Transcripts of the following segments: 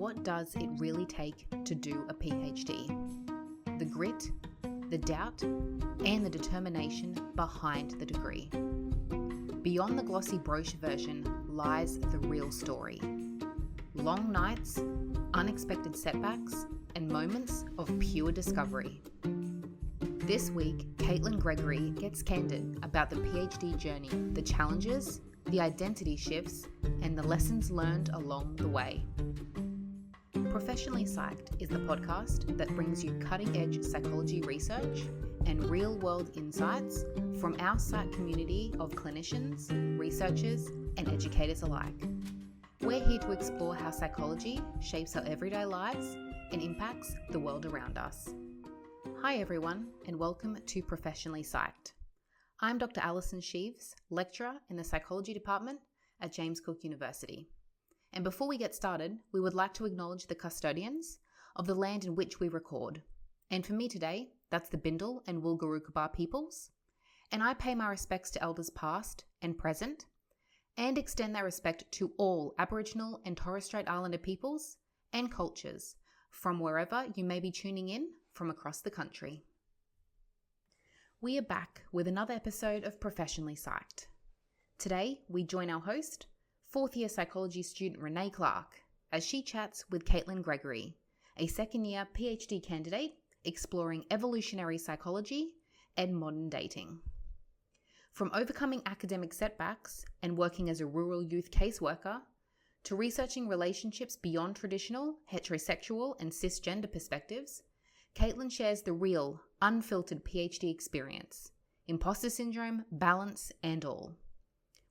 what does it really take to do a PhD? The grit, the doubt, and the determination behind the degree. Beyond the glossy brochure version lies the real story. Long nights, unexpected setbacks, and moments of pure discovery. This week, Kaitlyn Gregory gets candid about the PhD journey, the challenges, the identity shifts, and the lessons learned along the way. Professionally Psyched is the podcast that brings you cutting-edge psychology research and real-world insights from our psych community of clinicians, researchers, and educators alike. We're here to explore how psychology shapes our everyday lives and impacts the world around us. Hi everyone, and welcome to Professionally Psyched. I'm Dr. Alison Sheaves, lecturer in the Psychology Department at James Cook University. And before we get started, we would like to acknowledge the custodians of the land in which we record. And for me today, that's the Bindal and Wulgurukaba peoples. And I pay my respects to elders past and present, and extend that respect to all Aboriginal and Torres Strait Islander peoples and cultures from wherever you may be tuning in from across the country. We are back with another episode of Professionally Psyched. Today, we join our host, fourth-year psychology student Renee Clark, as she chats with Kaitlyn Gregory, a second-year PhD candidate exploring evolutionary psychology and modern dating. From overcoming academic setbacks and working as a rural youth caseworker, to researching relationships beyond traditional heterosexual and cisgender perspectives, Kaitlyn shares the real, unfiltered PhD experience, imposter syndrome, balance, and all.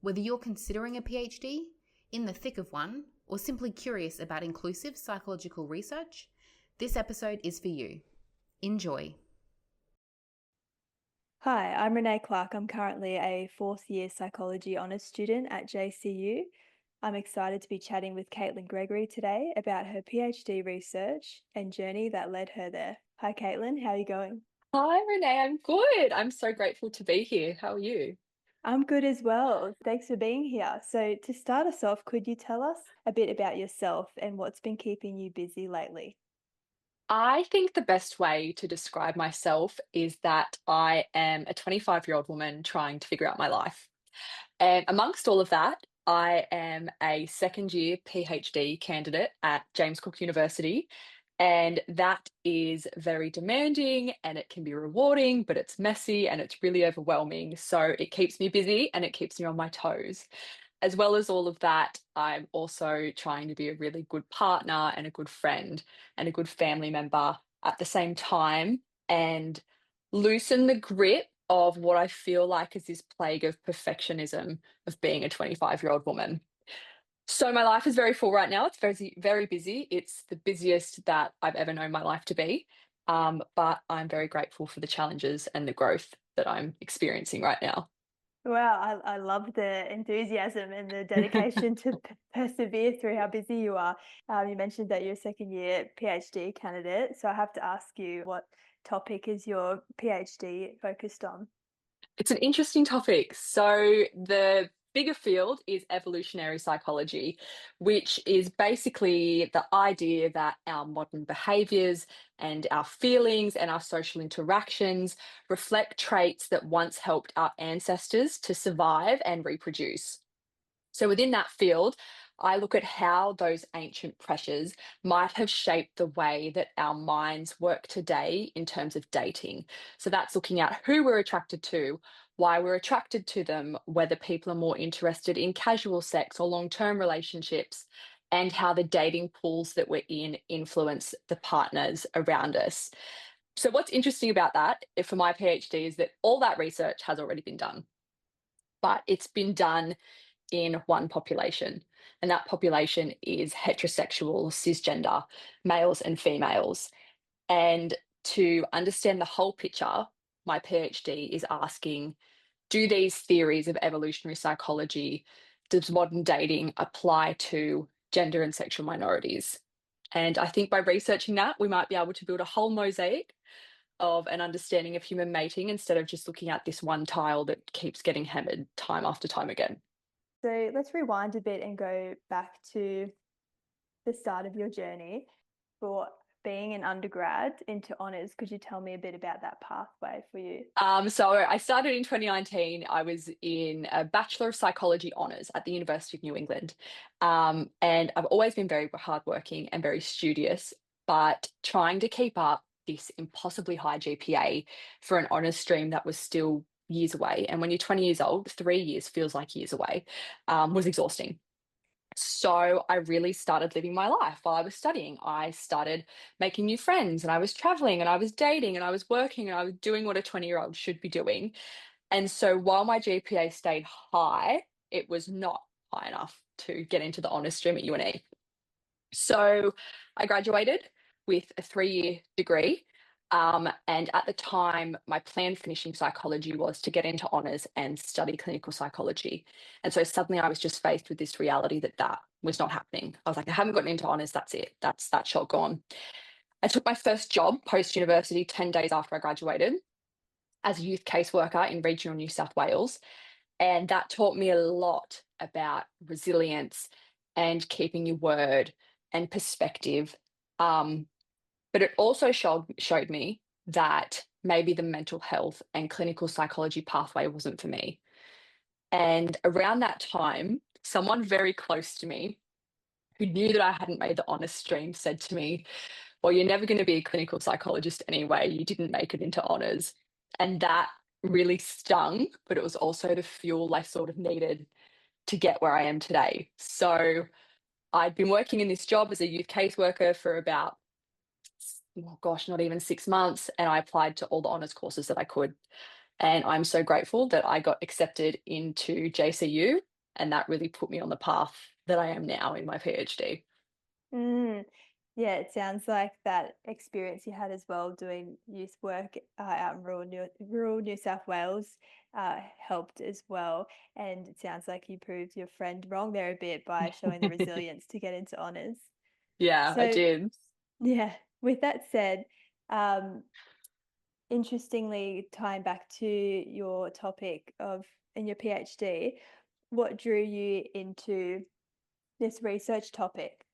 Whether you're considering a PhD, in the thick of one, or simply curious about inclusive psychological research, this episode is for you. Enjoy. Hi, I'm Renee Clark. I'm currently a fourth-year psychology honours student at JCU. I'm excited to be chatting with Kaitlyn Gregory today about her PhD research and journey that led her there. Hi, Kaitlyn. How are you going? Hi, Renee. I'm good. I'm so grateful to be here. How are you? I'm good as well. Thanks for being here. So to start us off, could you tell us a bit about yourself and what's been keeping you busy lately? I think the best way to describe myself is that I am a 25-year-old woman trying to figure out my life. And amongst all of that, I am a second-year PhD candidate at James Cook University. And that is very demanding and it can be rewarding, but it's messy and it's really overwhelming. So it keeps me busy and it keeps me on my toes. As well as all of that, I'm also trying to be a really good partner and a good friend and a good family member at the same time and loosen the grip of what I feel like is this plague of perfectionism of being a 25-year-old woman. So my life is very full right now. It's very, very busy. It's the busiest that I've ever known my life to be. But I'm very grateful for the challenges and the growth that I'm experiencing right now. Wow, I love the enthusiasm and the dedication to persevere through how busy you are. You mentioned that you're a second-year PhD candidate, so I have to ask you, what topic is your PhD focused on? It's an interesting topic. So the bigger field is evolutionary psychology, which is basically the idea that our modern behaviors and our feelings and our social interactions reflect traits that once helped our ancestors to survive and reproduce. So within that field, I look at how those ancient pressures might have shaped the way that our minds work today in terms of dating. So that's looking at who we're attracted to, why we're attracted to them, whether people are more interested in casual sex or long-term relationships, and how the dating pools that we're in influence the partners around us. So what's interesting about that for my PhD is that all that research has already been done, but it's been done in one population, and that population is heterosexual, cisgender, males and females. And to understand the whole picture, my PhD is asking, do these theories of evolutionary psychology, does modern dating apply to gender and sexual minorities? And I think by researching that, we might be able to build a whole mosaic of an understanding of human mating instead of just looking at this one tile that keeps getting hammered time after time again. So let's rewind a bit and go back to the start of your journey for being an undergrad into honours. Could you tell me a bit about that pathway for you? So I started in 2019. I was in a Bachelor of Psychology honours at the University of New England. And I've always been very hardworking and very studious, but trying to keep up this impossibly high GPA for an honours stream that was still years away. And when you're 20 years old, 3 years feels like years away, was exhausting. So I really started living my life while I was studying. I started making new friends and I was traveling and I was dating and I was working and I was doing what a 20-year-old should be doing. And so while my GPA stayed high, it was not high enough to get into the honours stream at UNE. So I graduated with a 3-year degree. And at the time, my plan for finishing psychology was to get into honours and study clinical psychology. And so suddenly I was just faced with this reality that that was not happening. I was like, I haven't gotten into honours, that's it. That's that shot gone. I took my first job post-university 10 days after I graduated as a youth caseworker in regional New South Wales. And that taught me a lot about resilience and keeping your word and perspective. But it also showed me that maybe the mental health and clinical psychology pathway wasn't for me. And around that time, someone very close to me who knew that I hadn't made the honours stream said to me, well, you're never going to be a clinical psychologist anyway. You didn't make it into honours. And that really stung, but it was also the fuel I sort of needed to get where I am today. So I'd been working in this job as a youth caseworker for about, oh gosh, not even 6 months. And I applied to all the honours courses that I could. And I'm so grateful that I got accepted into JCU. And that really put me on the path that I am now in my PhD. Mm. Yeah, it sounds like that experience you had as well doing youth work out in rural New South Wales helped as well. And it sounds like you proved your friend wrong there a bit by showing the resilience to get into honours. Yeah, I So, did. yeah, with that said, um, interestingly, tying back to your topic of in your PhD, what drew you into this research topic?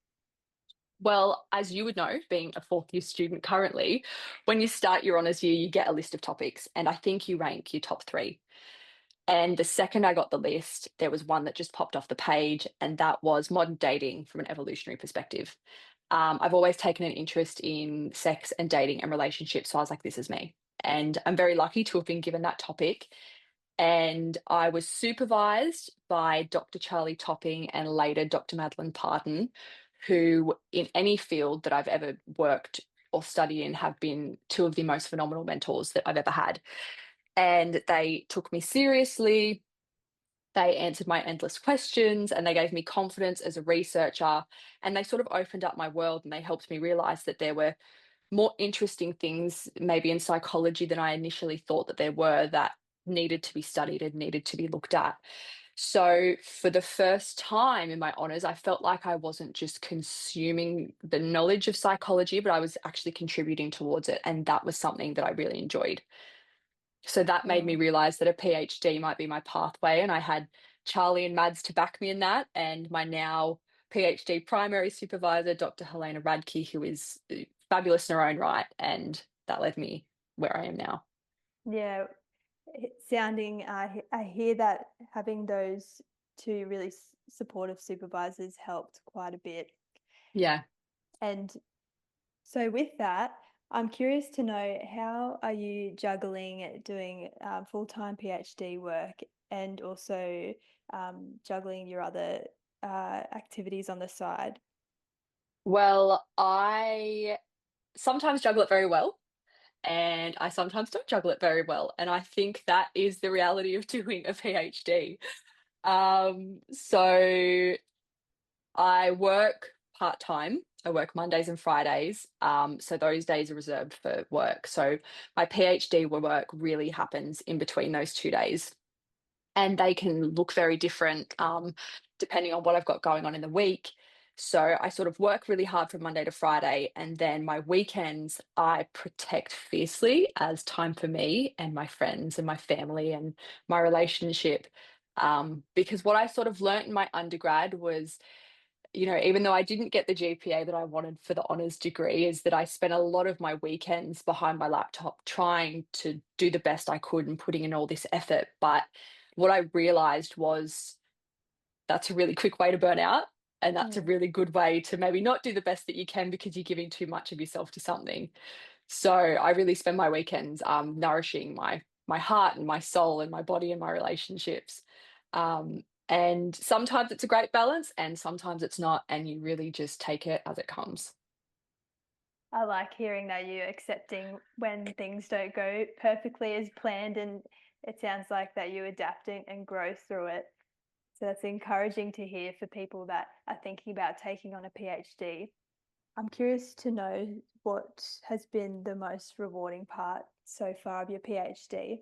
Well, as you would know, being a fourth year student currently, when you start your honours year, you get a list of topics, and I think you rank your top three. And the second I got the list, there was one that just popped off the page, and that was modern dating from an evolutionary perspective. I've always taken an interest in sex and dating and relationships, so I was like, this is me. And I'm very lucky to have been given that topic. And I was supervised by Dr. Charlie Topping and later Dr. Madeline Pardon, who, in any field that I've ever worked or studied in, have been two of the most phenomenal mentors that I've ever had. And they took me seriously. They answered my endless questions and they gave me confidence as a researcher. And they sort of opened up my world and they helped me realize that there were more interesting things, maybe in psychology, than I initially thought that there were, that needed to be studied and needed to be looked at. So, for the first time in my honours, I felt like I wasn't just consuming the knowledge of psychology, but I was actually contributing towards it. And that was something that I really enjoyed. So that made me Wow. realize that a PhD might be my pathway. And I had Charlie and Mads to back me in that. And my now PhD primary supervisor, Dr. Helena Radke, who is fabulous in her own right. And that led me where I am now. Yeah, sounding, I hear that having those two really supportive supervisors helped quite a bit. Yeah. And so with that, I'm curious to know, how are you juggling doing full-time PhD work and also juggling your other activities on the side? Well, I sometimes juggle it very well. And I sometimes don't juggle it very well. And I think that is the reality of doing a PhD. So I work part-time. I work Mondays and Fridays. So those days are reserved for work. So my PhD work really happens in between those 2 days. And they can look very different depending on what I've got going on in the week. So I sort of work really hard from Monday to Friday, and then my weekends I protect fiercely as time for me and my friends and my family and my relationship. Because what I sort of learnt in my undergrad was even though I didn't get the GPA that I wanted for the honours degree, is that I spent a lot of my weekends behind my laptop trying to do the best I could and putting in all this effort. But what I realised was that's a really quick way to burn out. And that's a Mm. really good way to maybe not do the best that you can because you're giving too much of yourself to something. So I really spend my weekends nourishing my heart and my soul and my body and my relationships. And sometimes it's a great balance and sometimes it's not, and you really just take it as it comes. I like hearing that you're accepting when things don't go perfectly as planned, and it sounds like that you adapt and grow through it. So that's encouraging to hear for people that are thinking about taking on a PhD. I'm curious to know what has been the most rewarding part so far of your PhD.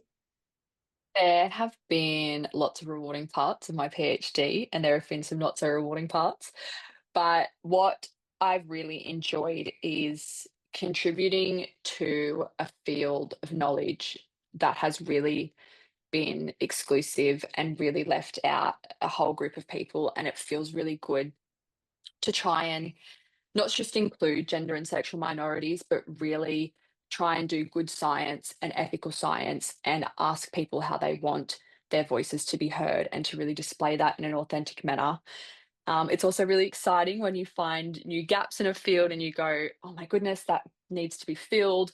There have been lots of rewarding parts of my PhD, and there have been some not so rewarding parts. But what I've really enjoyed is contributing to a field of knowledge that has really been exclusive and really left out a whole group of people. And it feels really good to try and not just include gender and sexual minorities, but really try and do good science and ethical science and ask people how they want their voices to be heard and to really display that in an authentic manner. It's also really exciting when you find new gaps in a field and you go, oh my goodness, that needs to be filled.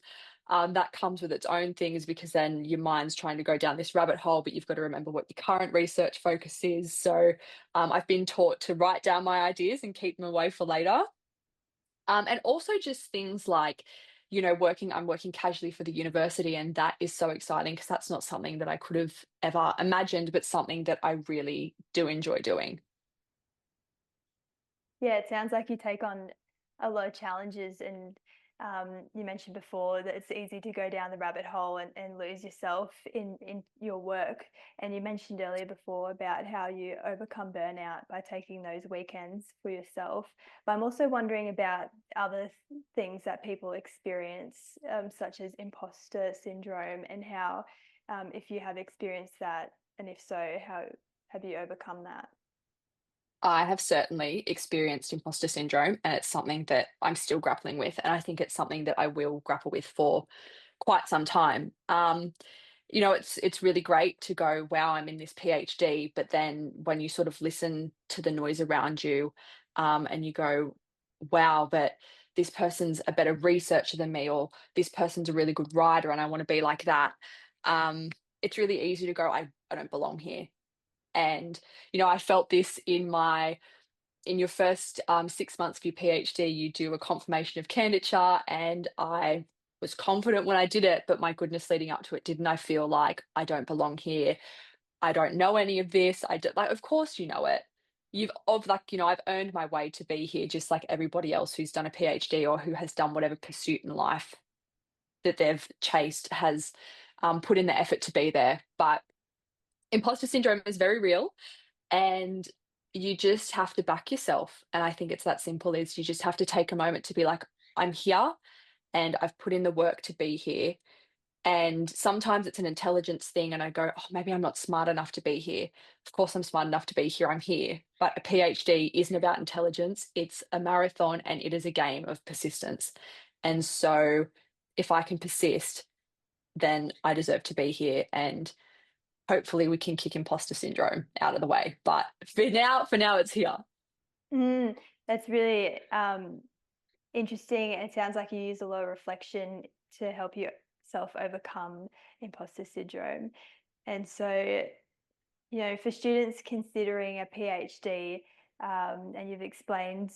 That comes with its own things because then your mind's trying to go down this rabbit hole, but you've got to remember what your current research focus is. So I've been taught to write down my ideas and keep them away for later. And also just things like, I'm working casually for the university, and that is so exciting because that's not something that I could have ever imagined, but something that I really do enjoy doing. Yeah, it sounds like you take on a lot of challenges, and you mentioned before that it's easy to go down the rabbit hole and lose yourself in your work. And you mentioned earlier before about how you overcome burnout by taking those weekends for yourself. But I'm also wondering about other things that people experience, such as imposter syndrome, and how, if you have experienced that, and if so, how have you overcome that? I have certainly experienced imposter syndrome, and it's something that I'm still grappling with. And I think it's something that I will grapple with for quite some time. It's really great to go, wow, I'm in this PhD, but then when you sort of listen to the noise around you, and you go, wow, but this person's a better researcher than me, or this person's a really good writer, and I want to be like that. Um, it's really easy to go, I don't belong here. And I felt this in your first 6 months of your PhD. You do a confirmation of candidature, and I was confident when I did it, but my goodness, leading up to it, didn't I feel like I don't belong here? I don't know any of this. I don't, like, of course you know it. I've earned my way to be here, just like everybody else who's done a PhD or who has done whatever pursuit in life that they've chased has put in the effort to be there. But imposter syndrome is very real, and you just have to back yourself. And I think it's that simple, is you just have to take a moment to be like, I'm here and I've put in the work to be here. And sometimes it's an intelligence thing, and I go, oh, maybe I'm not smart enough to be here. Of course I'm smart enough to be here, I'm here. But a PhD isn't about intelligence, it's a marathon, and it is a game of persistence. And so if I can persist, then I deserve to be here, and hopefully we can kick imposter syndrome out of the way. But for now it's here. Mm, that's really interesting. It sounds like you use a lot of reflection to help yourself overcome imposter syndrome. And so, for students considering a PhD, and you've explained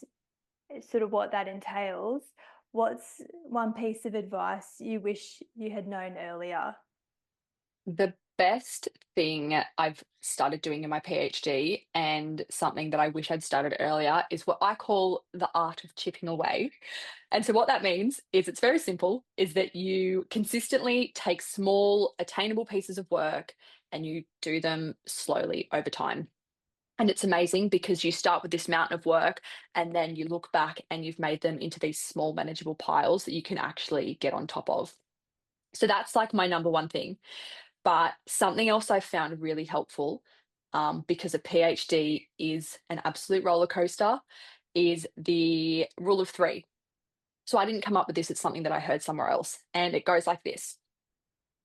sort of what that entails, what's one piece of advice you wish you had known earlier? The best thing I've started doing in my PhD, and something that I wish I'd started earlier, is what I call the art of chipping away. And so what that means is, it's very simple, is that you consistently take small attainable pieces of work and you do them slowly over time. And it's amazing because you start with this mountain of work and then you look back and you've made them into these small manageable piles that you can actually get on top of. So that's like my number one thing. But something else I found really helpful, because a PhD is an absolute roller coaster, is the rule of 3. So I didn't come up with this, it's something that I heard somewhere else, and it goes like this.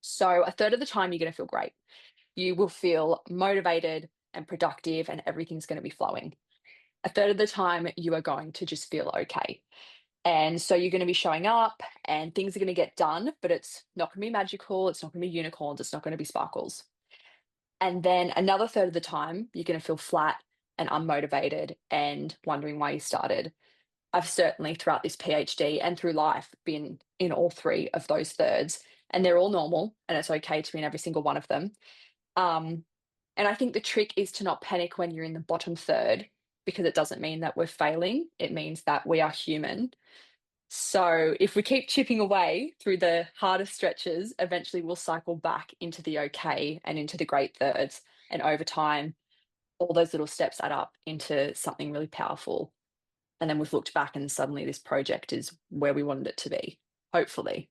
So a third of the time, you're going to feel great. You will feel motivated and productive, and everything's going to be flowing. A third of the time, you are going to just feel okay. And so you're going to be showing up and things are going to get done, but it's not going to be magical. It's not going to be unicorns. It's not going to be sparkles. And then another third of the time, you're going to feel flat and unmotivated and wondering why you started. I've certainly throughout this PhD and through life been in all 3 of those thirds, and they're all normal, and it's okay to be in every single one of them. And I think the trick is to not panic when you're in the bottom third, because it doesn't mean that we're failing. It means that we are human. So if we keep chipping away through the hardest stretches, eventually we'll cycle back into the okay and into the great thirds. And over time, all those little steps add up into something really powerful. And then we've looked back and suddenly this project is where we wanted it to be, hopefully.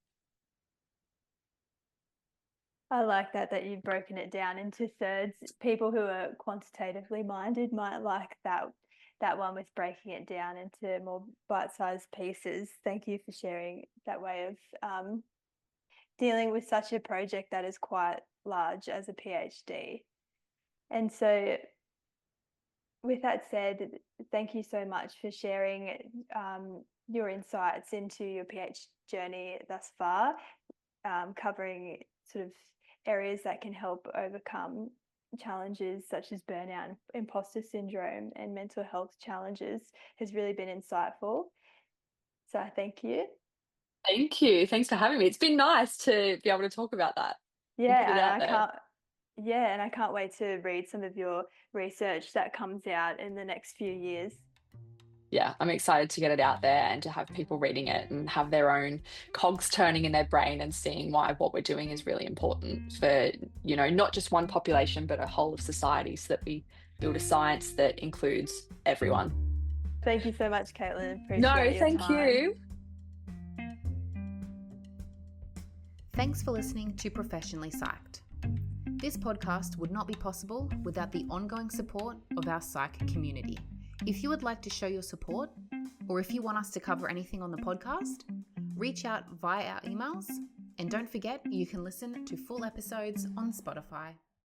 I like that you've broken it down into thirds. People who are quantitatively minded might like that one with breaking it down into more bite-sized pieces. Thank you for sharing that way of dealing with such a project that is quite large as a PhD. And so with that said, thank you so much for sharing your insights into your PhD journey thus far, covering sort of areas that can help overcome challenges such as burnout, imposter syndrome, and mental health challenges has really been insightful. So I thank you. Thank you. Thanks for having me. It's been nice to be able to talk about that. Yeah, and I can't wait to read some of your research that comes out in the next few years. Yeah, I'm excited to get it out there and to have people reading it and have their own cogs turning in their brain and seeing why what we're doing is really important for, not just one population, but a whole of society, so that we build a science that includes everyone. Thank you so much, Kaitlyn. Appreciate No, your thank time. you. Thanks for listening to Professionally Psyched. This podcast would not be possible without the ongoing support of our psych community. If you would like to show your support, or if you want us to cover anything on the podcast, reach out via our emails. And don't forget, you can listen to full episodes on Spotify.